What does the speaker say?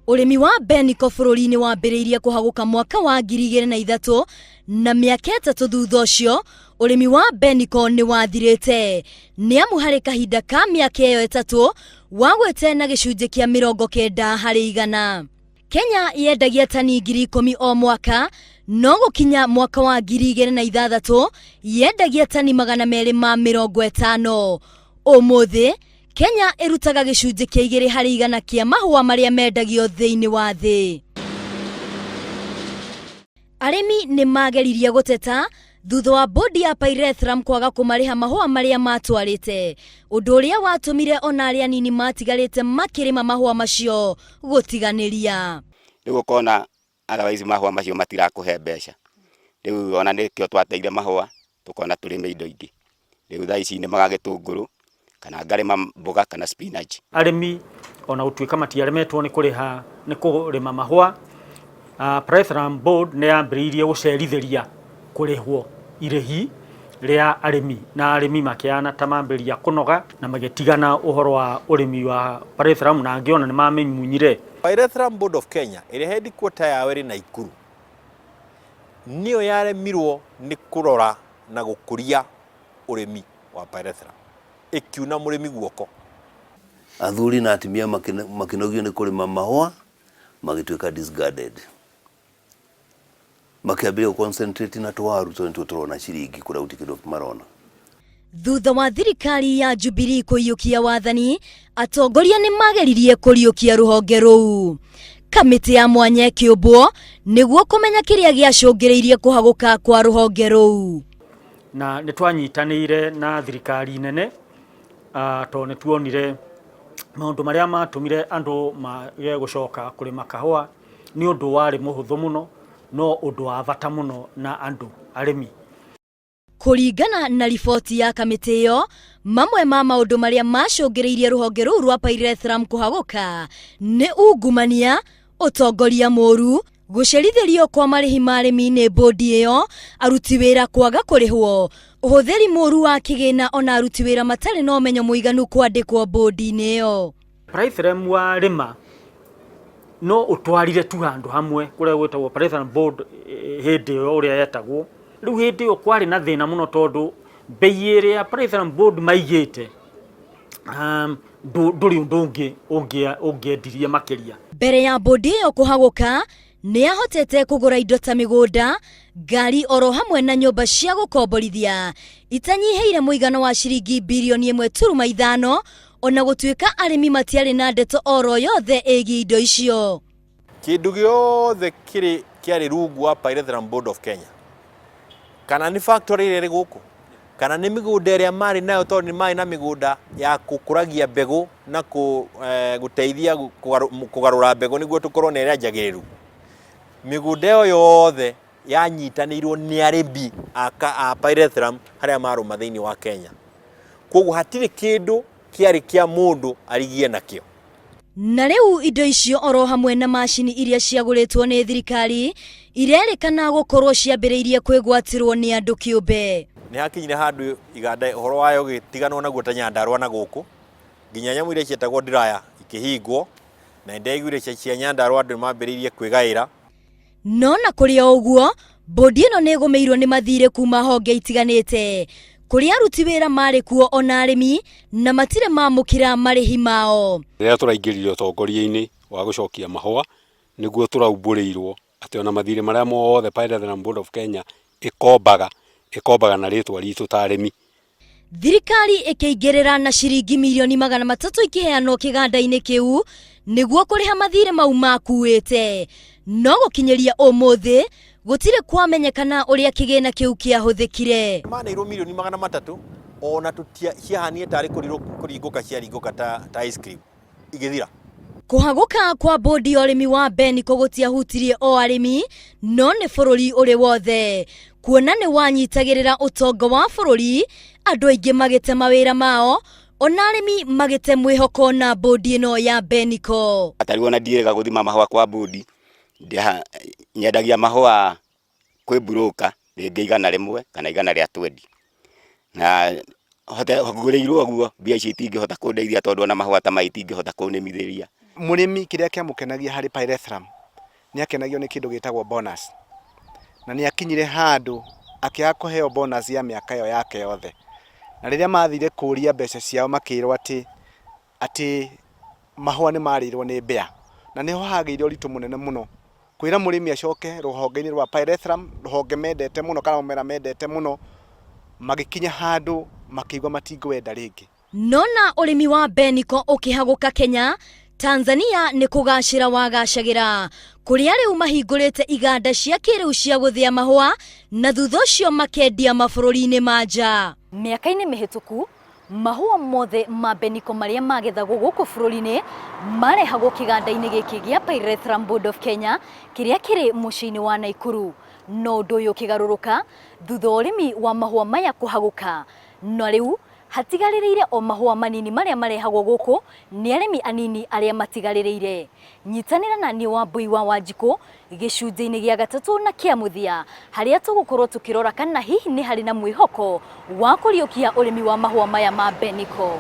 Urimi wa Beniko bururi-ini wambiriirie kuhaguka mwaka wa 2003 na miaka 3 thutha ucio urimi wa Beniko ni wathirite niamu hari kahinda ka miaka iyo 3 wagwete na gicunji kia 90 hari igana. Kenya yendagia tani 10,000 o mwaka, no gukinya mwaka wa 2006 yendagia tani 250. Umuthi Kenya irutaga gicunji kia 2 hari igana kia mahua maria mendagio thiini wa thi. Arimi ni mageririe guteta thutha wa bodi ya Pyrethrum kwaga kumariha mahua maria matwarite, undu uria watumire ona aria nini matigarite makirima mahua macio gutiganiria. Riu kona otherwise mahua macio matirakuhe mbeca. Riu ona nikio twateire mahua tukona turime indo ingi. Riu thaa ici ni magagitunguru kana ngarima mboga kana spinach. Arimi ona utuika matiaremetwo ni kuriha ni kurima mahua. Pyrethrum board ne yambiriirie gucerithiria kurihwo irehi ria arimi na arimi makiana tamambiria kunoga na magitigana uhoro wa urimi wa Pyrethrum na ngiona ni mamenyunyire. Pyrethrum Board of Kenya iri headquarter ya weri Naikuru niyo yaremirwo ni kurora na gukuria urimi wa Pyrethrum ikiuna murimi guoko. Athuri na atimia makinogio ni kurima mahua magituika discarded. Makiambia concentrate na twaru tonto turona ciringi kurauti kido marona. Thutha wa thirikari ya Jubilee kuyukia wathani, atongoria ni mageririe kuriukia ruhonge ruu. Kamiti ya mwanya kiubwo niguo kumenya kiria giacungiriirie kuhaguka kwa ruhonge ruu. Na nitwanyitanire na thirikari nene to nituonire maundu maria matumire andu mage gucoka kurima kahua ni undu wari muhuthu muno, no undu wa bata muno na andu arimi. Kuringana na ripoti ya kamiti iyo, mamwe ma maundu maria macungiriirie ruhonge ruu rwa Pyrethrum kuhaguka ni ungumania, utongoria moru, gucerithirio kwa marihi ma arimi ni bodi iyo, aruti wira kwaga kurihwo, uhuthiri moru wa kigina ona aruti wira matari no menyo muiganu kwandikwo bodi-ini iyo. Pyrethrum wa rima no utwarire tu handu hamwe kuria gwetagwo Pyrethrum board hindi yo uria yetagwo. Riu hindi yo kwari na thina muno tondu bei iria Pyrethrum board maigite nduri ndungi ungiendirie makiria. Mbere ya bodi iyo kuhaguka ni ahotete kugura indo ta migunda, ngari oro hamwe na nyumba cia gukomborithia itanyiheire muigano wa ciringi bilioni 1.5, ona gutuika arimi matiari na ndeto oro yothe egi indo icio. Kindu giothe kiari rungu wa Pyrethrum Board of Kenya, kana ni factory iri guku, kana ni migunda iria mari nayo tondu ni mari na migunda ya kukuragia mbegu na guteithia kugarura mbegu niguo tukorwo na iria njagiriru. Migunda yo yothe yanyitanirwo ni arimi a Pyrethrum haria maruma thiini wa Kenya. Koguo hatiri kindu kiari kia mundu arigie nakio. Na riu indo icio oro hamwe na mashini iria ciaguritwo ni thirikari irerikana gukorwo ciambiriirie kwigwatirwo ni andu kiumbe. Ni hakinyire handu iganda uhoro wayo gitiganwo naguo ta Nyandarua na guku nginya nyamu iria cietagwo ndiraya ikihingwo na ndegu iria cia Nyandarua andu mambiriirie kwigaira. No na kuri oguo bodi ino ni gumeirwo ni mathire kuma honge itiganite kuria aruti wira mari kuo ona arimi na matire mamukira marihi mao. Riria turaingiririo utongoria-ini wa gucokia mahua niguo turaumburiirwo ati ona mathire maria mothe Pyrethrum Board of Kenya ikombaga na ritwa ritu ta arimi. Thirikari ikiingirira na ciringi milioni 300 ikiheanwo kiganda-ini kiu niguo kuriha mathire mau makuite, no gukinyeria umuthi gutire kwamenyekana uria kigina kiu kiahuthikire. Maneirwo milioni 300 ona tutia ciahanie tari kuringuka ciaringuka ta ice cream igithira. Kuhaguka kwa bodi ya urimi wa Beniko gutiahutirie o arimi, no ni bururi uri wothe, kuona ni wanyitagirira utongo wa bururi, andu aingi magite mawira mao, ona arimi magite mwihoko na bodi ino ya Beniko. Atari wona ndiega guthima mahua kwa bodi, nyendagia mahua kwi broker ringi igana rimwe kana igana ria 20, na hote ngurirwo guo bia ici itingihota kundeithia tondu ona mahua ta mai itingihota kunimithiria. murimi kiria kiamukenagia hari pyrethrum ni akenagio ni kindu gitagwo bonus, na ni akinyire handu akiaga kuheo bonus ya miaka yo yake yothe, na riria mathire kuria mbeca ciao makirwo ati mahua ni marirwo ni mbea, na niho hagire uritu munene muno kwira murimi acoke ruhonge-ini rwa pyrethrum, ruhonge mendete muno kana mumera mendete muno, magikinya handu makigwa matingwenda ringi. Nona urimi wa mbeniko ukihaguka Kenya, Tanzania ni kugacira wagacagira kuria riu mahingurite iganda cia kiriu cia guthia mahua na thutha ucio makendia mabururi-ini manja. Miaka-ini mihituku mahua mothe ma mbeniko maria magethagwo guku bururi-ini marehagwo kiganda-ini giki gia Pyrethrum Board of Kenya kiria kiri muciĩ-ini wa Naikuru. No undu uyu kigaruruka thutha urimi wa mahua maya kuhaguka, no riu hatigaririire o mahua manini maria marehagwo guku ni arimi anini aria matigaririire. Nyitanira na ni Wambui wa Wanjiku gicunjĩ-ini gia gatatu na kia muthia haria tugukorwo tukirora kana hihi ni hari na mwihoko wa kuriukia urimi wa mahua maya ma mbeniko.